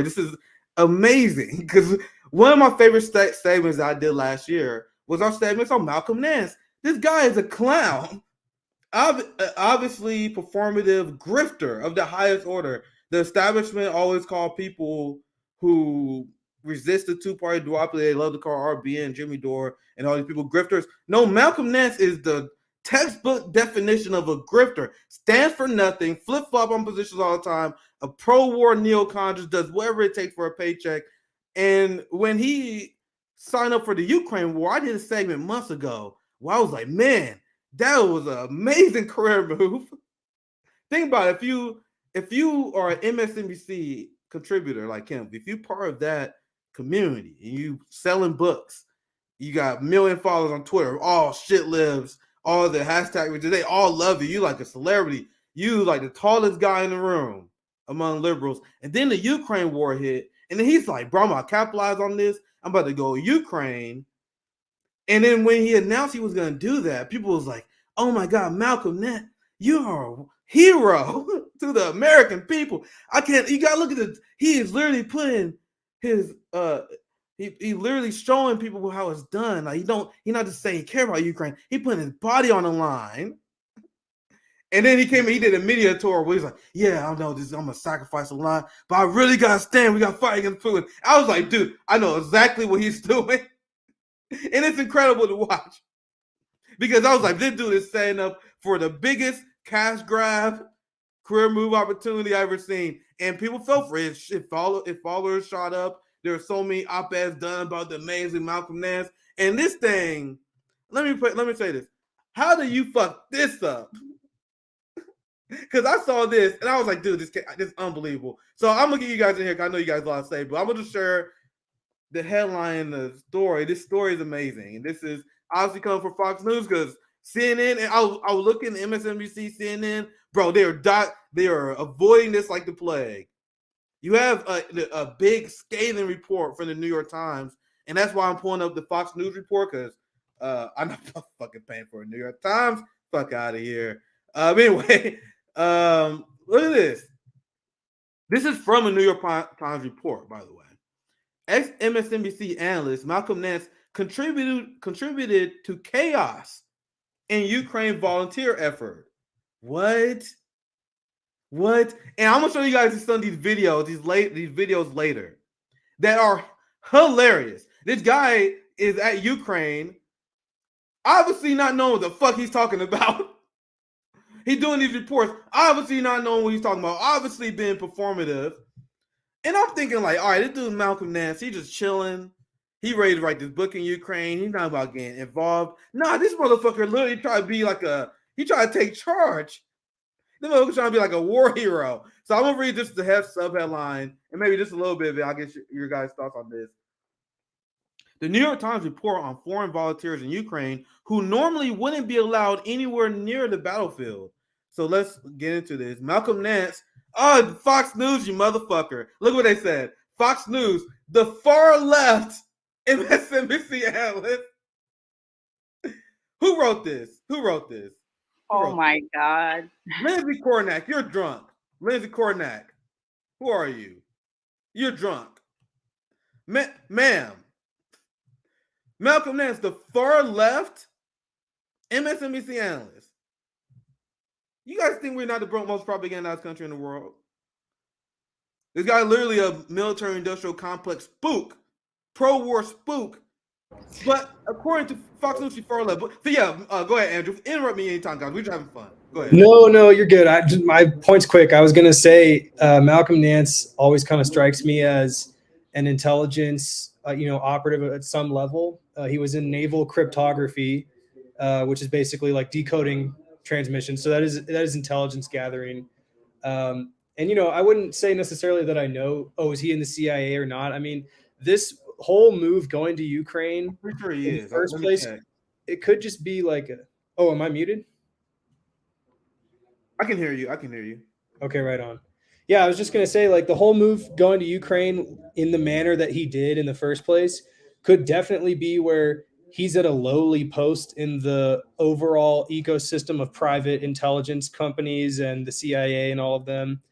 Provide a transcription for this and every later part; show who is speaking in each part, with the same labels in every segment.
Speaker 1: This is amazing because one of my favorite statements I did last year was our statements on Malcolm Nance. This guy is a clown. Obviously performative grifter of the highest order. The establishment always call people who resist the two-party duopoly, they love to call RBN, Jimmy Dore, and all these people grifters. No, Malcolm Nance is the textbook definition of a grifter. Stands for nothing, flip-flop on positions all the time, a pro-war neocon, just does whatever it takes for a paycheck. And when he signed up for the Ukraine war, I did a segment months ago where I was like, man, that was an amazing career move. Think about it. If you are an MSNBC contributor like him, if you're part of that community and you selling books, you got 1 million followers on Twitter, all shit lives, all the hashtag, they all love you. You like a celebrity. You like the tallest guy in the room among liberals. And then the Ukraine war hit, and then he's like, bro, I'm gonna capitalize on this. I'm about to go Ukraine. And then when he announced he was going to do that, people was like, oh my God, Malcolm Nance, you're a hero to the American people. You got to look at this. He is literally putting his, he literally showing people how it's done. Like he not just saying he care about Ukraine. He putting his body on the line. And then he came and he did a media tour where he's like, yeah, I know this, I'm going to sacrifice a lot, but I really got to stand. We got to fight against Putin. I was like, dude, I know exactly what he's doing. And it's incredible to watch because I was like, this dude is setting up for the biggest cash grab career move opportunity I've ever seen. And people fell for it. Followers shot up. There were so many op-eds done about the amazing Malcolm Nance. And this thing, let me say this. How do you fuck this up? Because I saw this and I was like, dude, this is unbelievable. So I'm going to get you guys in here because I know you guys have a lot to say, but I'm going to share the headline, the story. This story is amazing, and this is obviously coming from Fox News because CNN. And I was looking at MSNBC, CNN, bro. They are avoiding this like the plague. You have a big scathing report from the New York Times, and that's why I'm pulling up the Fox News report because I'm not fucking paying for a New York Times. Fuck out of here. Anyway, look at this. This is from a New York Times report, by the way. Ex-MSNBC analyst Malcolm Nance contributed to chaos in Ukraine volunteer effort. What? And I'm gonna show you guys some of these videos, these videos later that are hilarious. This guy is at Ukraine, obviously not knowing what the fuck he's talking about. He's doing these reports, obviously not knowing what he's talking about, obviously being performative. And I'm thinking like, all right, this dude Malcolm Nance, he just chilling. He ready to write this book in Ukraine. He's not about getting involved. Nah, this motherfucker literally tried to be he tried to take charge. This motherfucker trying to be like a war hero. So I'm going to read just the sub-headline and maybe just a little bit of it. I'll get your guys' thoughts on this. The New York Times report on foreign volunteers in Ukraine who normally wouldn't be allowed anywhere near the battlefield. So let's get into this. Malcolm Nance. Oh, Fox News, you motherfucker. Look what they said. Fox News, the far left MSNBC analyst. Who wrote this?
Speaker 2: Oh, my God.
Speaker 1: Lindsay Kornack, you're drunk. Lindsay Kornack, who are you? You're drunk. Ma'am. Malcolm Nance, the far left MSNBC analyst. You guys think we're not the most propagandized country in the world? This guy literally a military-industrial complex spook, pro-war spook. But according to Fox News, she's far left. So yeah, go ahead, Andrew. Interrupt me anytime, guys. We're just having fun. Go ahead.
Speaker 3: No, you're good. My point's quick. I was going to say Malcolm Nance always kind of strikes me as an intelligence, operative at some level. He was in naval cryptography, which is basically like decoding transmission. So that is intelligence gathering. And I wouldn't say necessarily that I know, is he in the CIA or not? I mean, this whole move going to Ukraine,
Speaker 1: I'm pretty sure he is.
Speaker 3: First place, it could just be like, am I muted?
Speaker 1: I can hear you.
Speaker 3: Okay, right on. Yeah, I was just going to say, like, the whole move going to Ukraine in the manner that he did in the first place could definitely be where he's at a lowly post in the overall ecosystem of private intelligence companies and the CIA and all of them.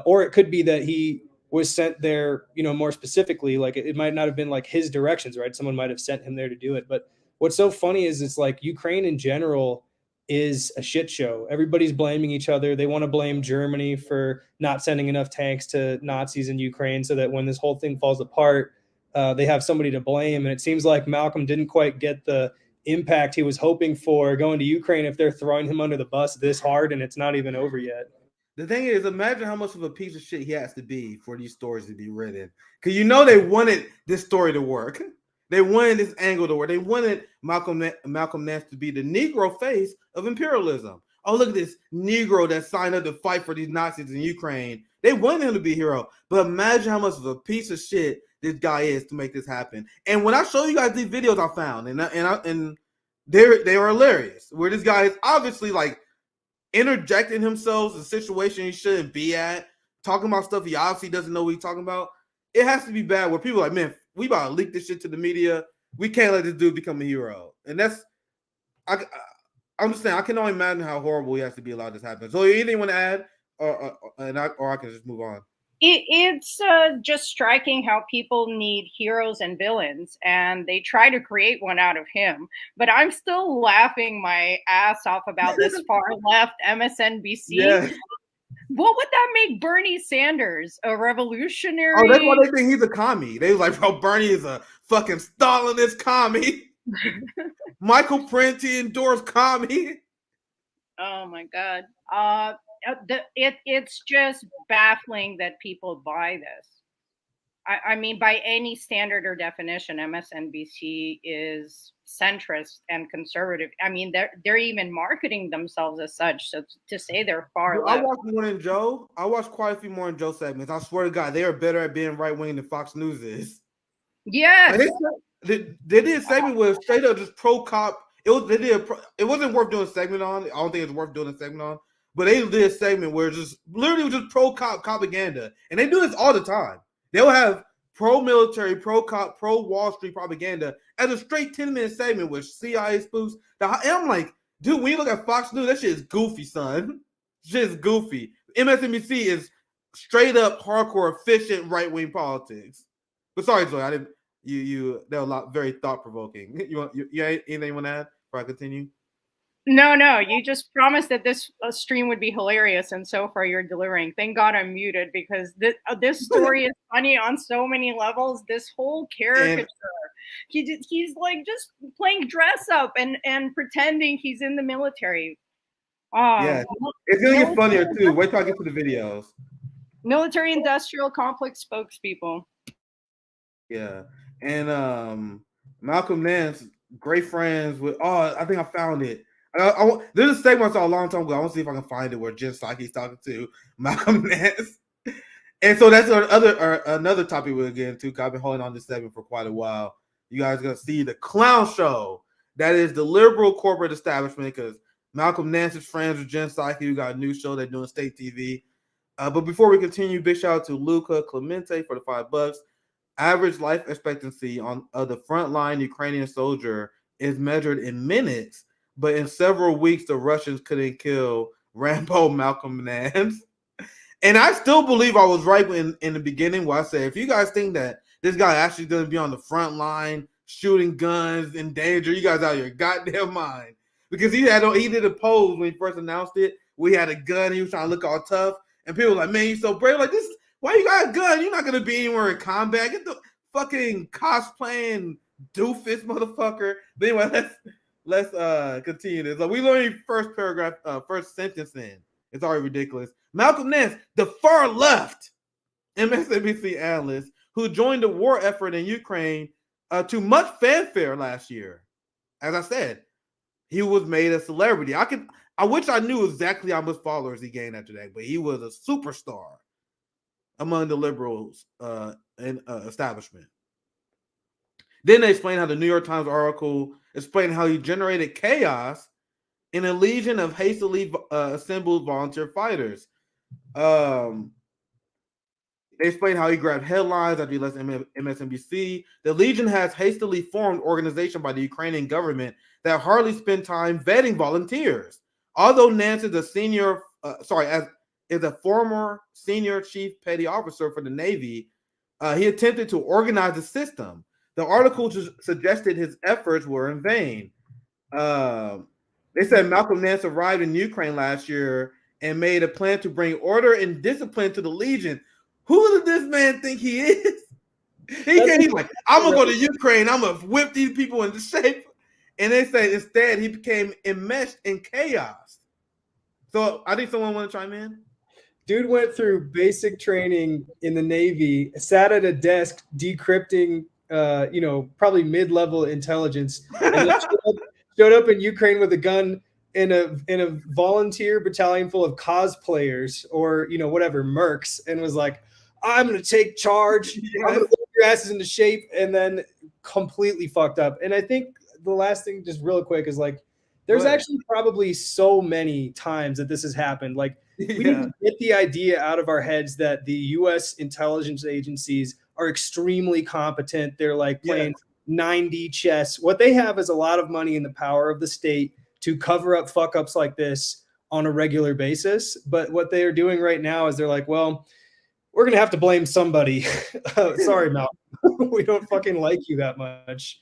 Speaker 3: Or it could be that he was sent there, more specifically. Like it might not have been like his directions, right? Someone might have sent him there to do it. But what's so funny is it's like Ukraine in general is a shit show. Everybody's blaming each other. They want to blame Germany for not sending enough tanks to Nazis in Ukraine so that when this whole thing falls apart, they have somebody to blame. And it seems like Malcolm didn't quite get the impact he was hoping for going to Ukraine if they're throwing him under the bus this hard and it's not even over yet.
Speaker 1: The thing is, imagine how much of a piece of shit he has to be for these stories to be written. Because they wanted this story to work. They wanted this angle to work. They wanted Malcolm Nance to be the Negro face of imperialism. Oh, look at this Negro that signed up to fight for these Nazis in Ukraine. They wanted him to be a hero. But imagine how much of a piece of shit this guy is to make this happen. And when I show you guys these videos I found, and they are hilarious, where this guy is obviously like interjecting himself in a situation he shouldn't be at, talking about stuff he obviously doesn't know what he's talking about. It has to be bad where people are like, man, we about to leak this shit to the media. We can't let this dude become a hero. And that's, I'm just saying, I can only imagine how horrible he has to be allowed this to happen. So anything you want to add, or I can just move on?
Speaker 2: It's just striking how people need heroes and villains, and they try to create one out of him. But I'm still laughing my ass off about this far left MSNBC.
Speaker 1: Yeah.
Speaker 2: What would that make Bernie Sanders? A revolutionary?
Speaker 1: Oh, that's why they think he's a commie. They was like, bro, Bernie is a fucking Stalinist commie. Michael Prenti endorsed commie.
Speaker 2: Oh my God. It's just baffling that people buy this. I mean, by any standard or definition, MSNBC is centrist and conservative. I mean, they're even marketing themselves as such. So to say they're far left.
Speaker 1: I watched quite a few more than Joe segments. I swear to God, they are better at being right wing than Fox News is.
Speaker 2: Yes.
Speaker 1: They did a segment with straight up just pro cop. It wasn't worth doing a segment on. I don't think it's worth doing a segment on. But they did a segment where just literally was just pro cop propaganda, and they do this all the time. They'll have pro-military, pro-cop, pro-Wall Street propaganda as a straight 10-minute segment with CIA spoofs. And I'm like, dude, when you look at Fox News, that shit is goofy, son. Shit is goofy. MSNBC is straight up hardcore, efficient right-wing politics. But sorry, Zoe, I didn't. That was a lot very thought-provoking. You anything you want to add before I continue?
Speaker 2: No. You just promised that this stream would be hilarious, and so far you're delivering. Thank God I'm muted because this story is funny on so many levels. This whole caricature, he's like just playing dress up and pretending he's in the military.
Speaker 1: Yeah, it's gonna get funnier too. Wait till I get to the videos.
Speaker 2: Military-industrial complex spokespeople.
Speaker 1: Yeah, and Malcolm Nance, great friends with. Oh, I think I found it. There's a segment I saw a long time ago. I want to see if I can find it where Jen Psaki's talking to Malcolm Nance. And so that's another topic we'll get into. I've been holding on this segment for quite a while. You guys are going to see the clown show that is the liberal corporate establishment, because Malcolm Nance is friends with Jen Psaki, who got a new show they're doing state TV. But before we continue, big shout out to Luca Clemente for the $5. Average life expectancy of the frontline Ukrainian soldier is measured in minutes. But in several weeks, the Russians couldn't kill Rambo Malcolm Nance. And I still believe I was right in the beginning where I said, if you guys think that this guy actually going to be on the front line, shooting guns in danger, you guys out of your goddamn mind. Because he did a pose when he first announced it. We had a gun. He was trying to look all tough. And people were like, man, you so brave. Like, why you got a gun? You're not going to be anywhere in combat. Get the fucking cosplaying doofus motherfucker. But anyway, let's continue this. So we learned first paragraph, first sentence in. It's already ridiculous. Malcolm Nance, the far left MSNBC analyst who joined the war effort in Ukraine to much fanfare last year. As I said, he was made a celebrity. I wish I knew exactly how much followers he gained after that, but he was a superstar among the liberals and establishment. Then they explain how the New York Times article explained how he generated chaos in a legion of hastily assembled volunteer fighters. They explain how he grabbed headlines after he left MSNBC. The Legion has hastily formed organization by the Ukrainian government that hardly spend time vetting volunteers. Although Nance is a senior, is a former senior chief petty officer for the Navy. He attempted to organize the system. The article suggested his efforts were in vain. They said Malcolm Nance arrived in Ukraine last year and made a plan to bring order and discipline to the Legion. Who does this man think he is? He's like, I'm gonna go to Ukraine. I'm gonna whip these people into shape. And they say instead he became enmeshed in chaos. So I think someone want to chime in.
Speaker 3: Dude went through basic training in the Navy, sat at a desk decrypting, probably mid-level intelligence, and then showed up in Ukraine with a gun in a volunteer battalion full of cosplayers or whatever mercs, and was like, I'm gonna take charge. Yes. I'm gonna whip your asses into shape, and then completely fucked up. And I think the last thing, just real quick, is like, there's actually probably so many times that this has happened. Like, we need to get the idea out of our heads that the U.S. intelligence agencies are extremely competent. They're like playing 9D chess. What they have is a lot of money and the power of the state to cover up fuck ups like this on a regular basis. But what they are doing right now is they're like, well, we're going to have to blame somebody. Sorry, Mal. We don't fucking like you that much.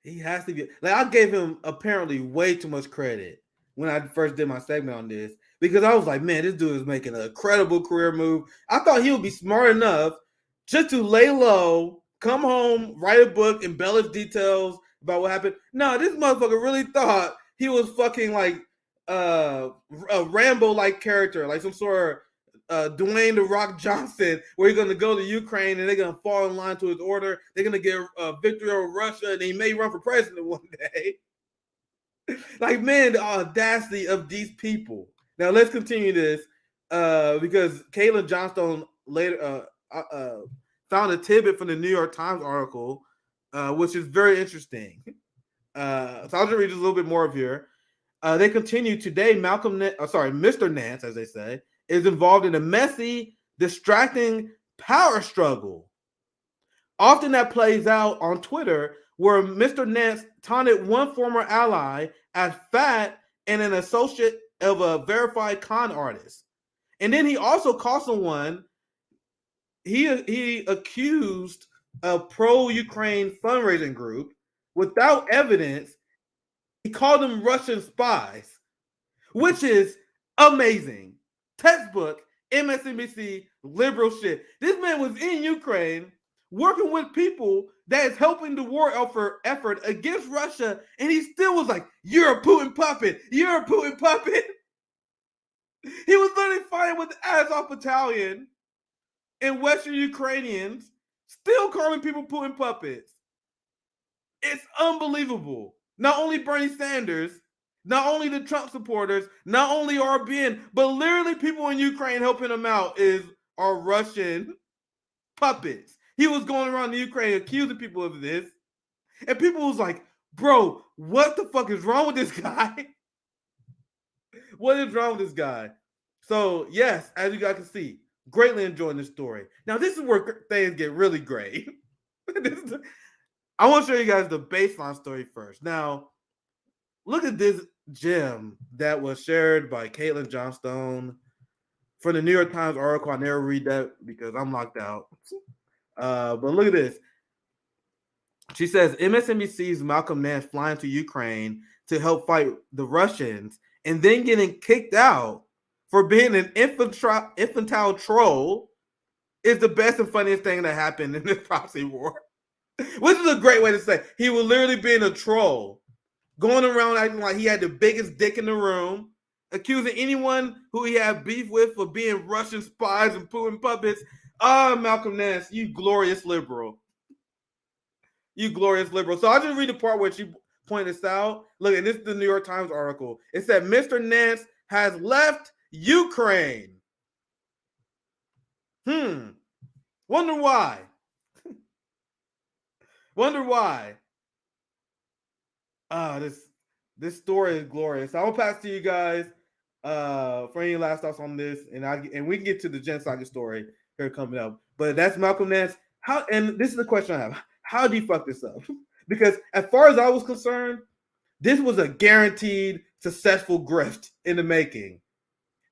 Speaker 1: He has to be. Like, I gave him apparently way too much credit when I first did my segment on this, because I was like, man, this dude is making a credible career move. I thought he would be smart enough just to lay low, come home, write a book, embellish details about what happened. No, this motherfucker really thought he was fucking like a Rambo-like character, like some sort of Dwayne The Rock Johnson, where he's going to go to Ukraine and they're going to fall in line to his order. They're going to get a victory over Russia, and he may run for president one day. Like, man, the audacity of these people. Now, let's continue this because Caitlin Johnstone later found a tidbit from the New York Times article, which is very interesting. So I'll just read just a little bit more of here. They continue today. Mr. Nance, as they say, is involved in a messy, distracting power struggle. Often that plays out on Twitter, where Mr. Nance taunted one former ally as fat and an associate of a verified con artist. And then he also called someone, he accused a pro-Ukraine fundraising group without evidence. He called them Russian spies, which is amazing. Textbook MSNBC liberal shit. This man was in Ukraine working with people that is helping the war effort against Russia, and he still was like, you're a Putin puppet. You're a Putin puppet. He was literally fighting with the Azov battalion and Western Ukrainians, still calling people Putin puppets. It's unbelievable. Not only Bernie Sanders, not only the Trump supporters, not only RBN, but literally people in Ukraine helping him out are Russian puppets. He was going around the Ukraine accusing people of this. And people was like, bro, what the fuck is wrong with this guy? What is wrong with this guy? So, yes, as you guys can see, greatly enjoying this story. Now, this is where things get really great. I want to show you guys the baseline story first. Now, look at this gem that was shared by Caitlin Johnstone for the New York Times article. I never read that because I'm locked out. But look at this. She says, MSNBC's Malcolm Nance flying to Ukraine to help fight the Russians and then getting kicked out for being an infantile troll is the best and funniest thing that happened in this proxy war. Which is a great way to say it. He was literally being a troll, going around acting like he had the biggest dick in the room, accusing anyone who he had beef with for being Russian spies and Putin puppets. Malcolm Nance, you glorious liberal. You glorious liberal. So I'll just read the part where she pointed this out. Look, and this is the New York Times article. It said, Mr. Nance has left Ukraine. Wonder why. Wonder why. This story is glorious. I will pass to you guys for any last thoughts on this, and we can get to the Jen Saga story here coming up. But that's Malcolm Nance. And this is the question I have. How do you fuck this up? Because as far as I was concerned, this was a guaranteed successful grift in the making.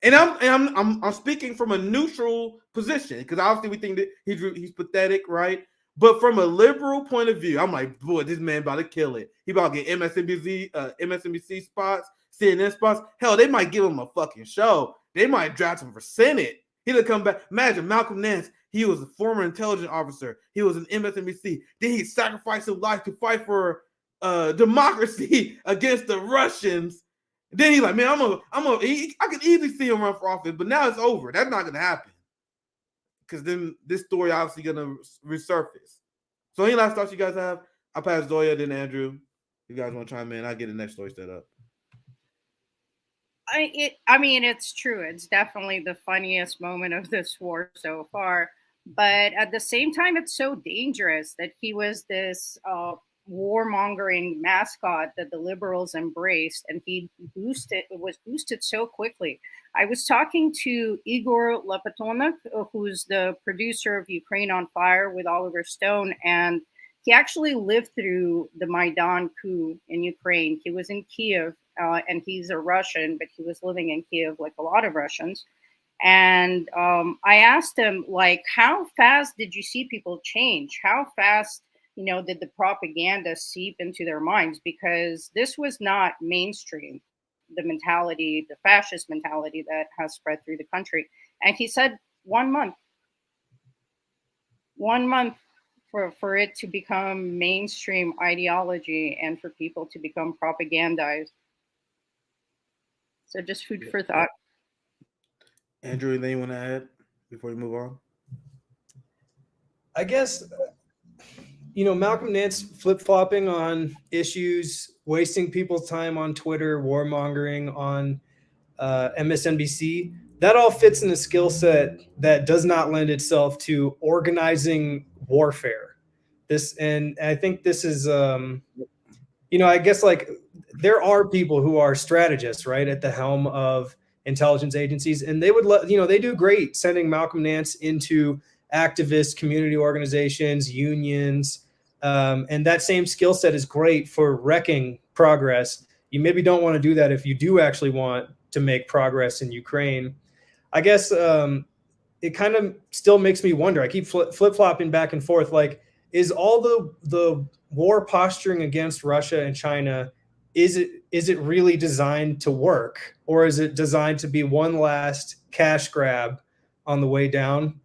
Speaker 1: And I'm speaking from a neutral position because obviously we think that he's pathetic, right? But from a liberal point of view, I'm like, boy, this man about to kill it. He about to get MSNBC spots, CNN spots. Hell, they might give him a fucking show. They might draft him for Senate. He'll come back. Imagine Malcolm Nance. He was a former intelligence officer. He was an MSNBC. Then he sacrificed his life to fight for democracy against the Russians. Then he's like, man, I could easily see him run for office, but now it's over. That's not gonna happen. Because then this story obviously gonna resurface. So any last thoughts you guys have? I'll pass Zoya, then Andrew. You guys want to chime in? I'll get the next story set up.
Speaker 2: I mean, it's true. It's definitely the funniest moment of this war so far. But at the same time, it's so dangerous that he was this warmongering mascot that the liberals embraced, and he was boosted so quickly. I was talking to Igor Lepetonok, who's the producer of Ukraine on Fire with Oliver Stone, and he actually lived through the Maidan coup in Ukraine. He was in Kiev, and he's a Russian, but he was living in Kiev like a lot of Russians. And I asked him, like, how fast did you see people change? How fast, did the propaganda seep into their minds? Because this was not mainstream, the mentality, the fascist mentality that has spread through the country. And he said 1 month. 1 month for it to become mainstream ideology and for people to become propagandized. So just food for thought.
Speaker 1: Andrew, anything you want to add before we move on?
Speaker 3: I guess, Malcolm Nance flip-flopping on issues, wasting people's time on Twitter, warmongering on MSNBC, that all fits in a skill set that does not lend itself to organizing warfare. And I think this is, I guess, like, there are people who are strategists, right, at the helm of intelligence agencies, and they would they do great sending Malcolm Nance into activist community organizations, unions, and that same skill set is great for wrecking progress. You maybe don't want to do that if you do actually want to make progress in Ukraine. I guess it kind of still makes me wonder. I keep flip-flopping back and forth. Like, is all the war posturing against Russia and China, is it really designed to work, or is it designed to be one last cash grab on the way down?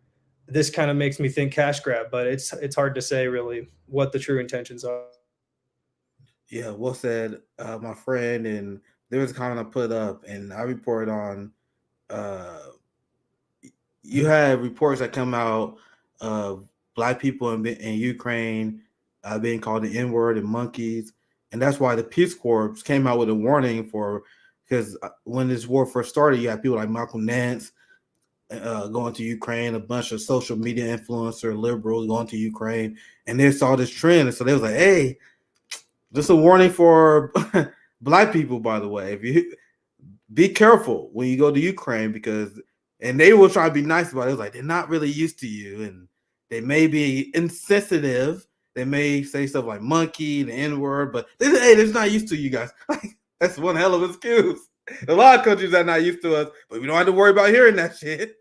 Speaker 3: This kind of makes me think cash grab, but it's hard to say really what the true intentions are.
Speaker 1: Yeah, well said, my friend. And there was a comment I put up, and I reported on. You have reports that come out of Black people in Ukraine being called the N-word and monkeys. And that's why the Peace Corps came out with a warning because when this war first started, you had people like Malcolm Nance going to Ukraine, a bunch of social media influencer liberals going to Ukraine, and they saw this trend. And so they was like, hey, just a warning for Black people, by the way. If you be careful when you go to Ukraine, and they will try to be nice about it. It's like, they're not really used to you, and they may be insensitive. They may say stuff like monkey, the N-word, but they're not used to you guys. That's one hell of an excuse. A lot of countries are not used to us, but we don't have to worry about hearing that shit.